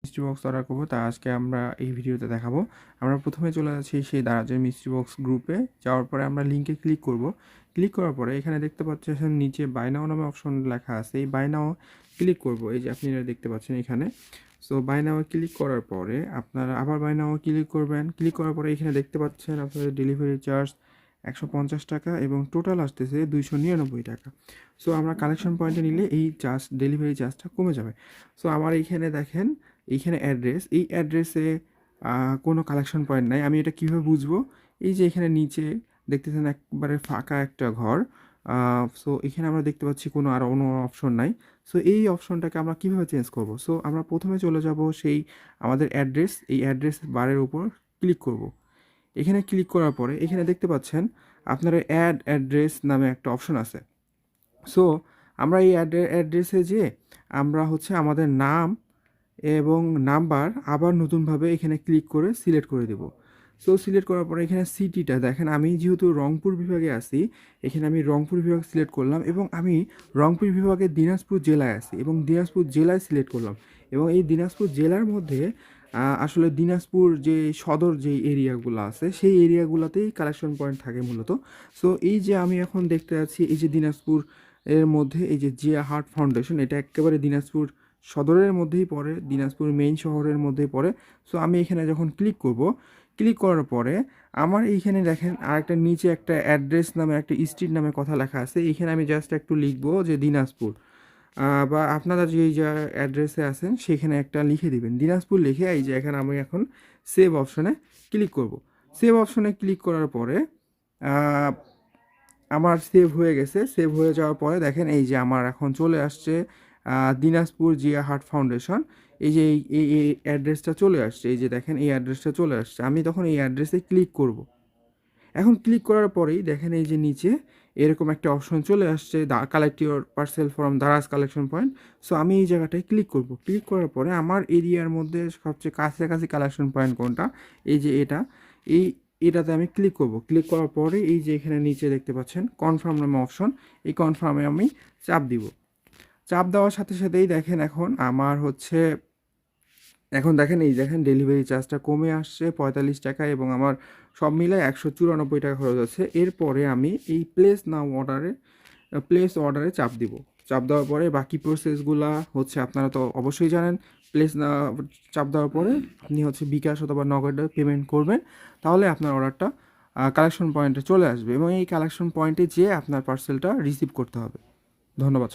মিষ্টি box order করবো তা আজকে আমরা এই ভিডিওতে দেখাবো। আমরা প্রথমে চলে যাচ্ছি সেই দারাজের মিষ্টি বক্স গ্রুপে। যাওয়ার পরে আমরা লিঙ্কে ক্লিক করব। ক্লিক করার পরে এখানে দেখতে পাচ্ছেন নিচে বাই নাও নামে অপশন লেখা আছে, এই বাই নাও ক্লিক করব। এই যে আপনি দেখতে পাচ্ছেন এখানে। সো বাই নাও ক্লিক করার পরে আপনারা আবার বাই নাও ক্লিক করবেন। ক্লিক করার পরে এখানে দেখতে পাচ্ছেন আপনাদের ডেলিভারি চার্জ 150 টাকা এবং টোটাল আসতেছে 299 টাকা। সো আমরা কালেকশন পয়েন্টে নিলে এই চার্জ, ডেলিভারি চার্জটা কমে যাবে। সো আমার এইখানে দেখেন, এইখানে অ্যাড্রেস, এই অ্যাড্রেসে কোনো কালেকশন পয়েন্ট নাই। আমি এটা কীভাবে বুঝবো? এই যে এখানে নিচে দেখতেছেন একবারে ফাঁকা একটা ঘর। সো এখানে আমরা দেখতে পাচ্ছি কোনো আর কোনো অপশন নাই। সো এই অপশনটাকে আমরা কীভাবে চেঞ্জ করব? সো আমরা প্রথমে চলে যাব সেই আমাদের অ্যাড্রেস, এই অ্যাড্রেস বারের উপর ক্লিক করব। এখানে ক্লিক করার পরে এখানে দেখতে পাচ্ছেন আপনার অ্যাড অ্যাড্রেস নামে একটা অপশন আছে। সো আমরা এই অ্যাড্রেসে যেয়ে আমরা আমাদের নাম এবং নাম্বার আবার নতুনভাবে এখানে ক্লিক করে সিলেক্ট করে দেব। সো সিলেক্ট করার পরে এখানে সিটিটা দেখেন, আমি যেহেতু রংপুর বিভাগে আছি, এখানে আমি রংপুর বিভাগ সিলেক্ট করলাম এবং আমি রংপুর বিভাগের দিনাজপুর জেলায় আছি এবং দিনাজপুর জেলায় সিলেক্ট করলাম। এবং এই দিনাজপুর জেলার মধ্যে আসলে দিনাজপুর যে সদর যে এরিয়াগুলো আছে সেই এরিয়াগুলোতেই কালেকশন পয়েন্ট থাকে মূলত। সো এই যে আমি এখন দেখতে পাচ্ছি এই যে দিনাজপুর এর মধ্যে এই যে জিয়া হার্ট ফাউন্ডেশন, এটা একেবারে দিনাজপুর সদরের মধ্যেই পড়ে, দিনাজপুর মেইন শহরের মধ্যেই পড়ে। সো আমি এখানে যখন ক্লিক করব, ক্লিক করার পরে আমার এইখানে দেখেন আরেকটা নিচে একটা অ্যাড্রেস নামে একটা স্ট্রিট নামে কথা লেখা আছে। এইখানে আমি জাস্ট একটু লিখবো যে দিনাজপুর, বা আপনারা যেই যা অ্যাড্রেসে আছেন সেখানে একটা লিখে দিবেন দিনাজপুর লিখে। এই যে এখানে আমি এখন সেভ অপশনে ক্লিক করব। সেভ অপশনে ক্লিক করার পরে আমার সেভ হয়ে গেছে। সেভ হয়ে যাওয়ার পরে দেখেন এই যে আমার এখন চলে আসছে দিনাজপুর জিয়া হার্ট ফাউন্ডেশন। এই যে এই অ্যাড্রেসটা চলে আসছে, এই যে দেখেন এই অ্যাড্রেসটা চলে আসছে। আমি তখন এই অ্যাড্রেসে ক্লিক করব। এখন ক্লিক করার পরেই দেখেন এই যে নিচে এরকম একটা অপশন চলে আসছে, collect your parcel from Daraz collection point. So আমি এই জায়গাটায় ক্লিক করব। ক্লিক করার পরে আমার এরিয়ার মধ্যে সবচেয়ে কাছাকাছি কালেকশন পয়েন্ট কোনটা, এই যে এটাতে আমি ক্লিক করব। ক্লিক করার পরে এই যে এখানে নিচে দেখতে পাচ্ছেন কনফার্ম নামে অপশন, এই কনফার্মে আমি চাপ দিব। চাপ দেওয়ার সাথে সাথেই দেখেন এখন দেখেন এই দেখেন ডেলিভারি চার্জটা কমে আসছে 45 টাকা এবং আমার সব মিলে 194 টাকা খরচ আছে। এরপরে আমি এই প্লেস অর্ডারে চাপ দিব। চাপ দেওয়ার পরে বাকি প্রসেসগুলা আপনারা তো অবশ্যই জানেন। প্লেস না চাপ দেওয়ার পরে আপনি বিকাশ অথবা নগদে পেমেন্ট করবেন, তাহলে আপনার অর্ডারটা কালেকশন পয়েন্টে চলে আসবে এবং এই কালেকশন পয়েন্টে যেয়ে আপনার পার্সেলটা রিসিভ করতে হবে। ধন্যবাদ।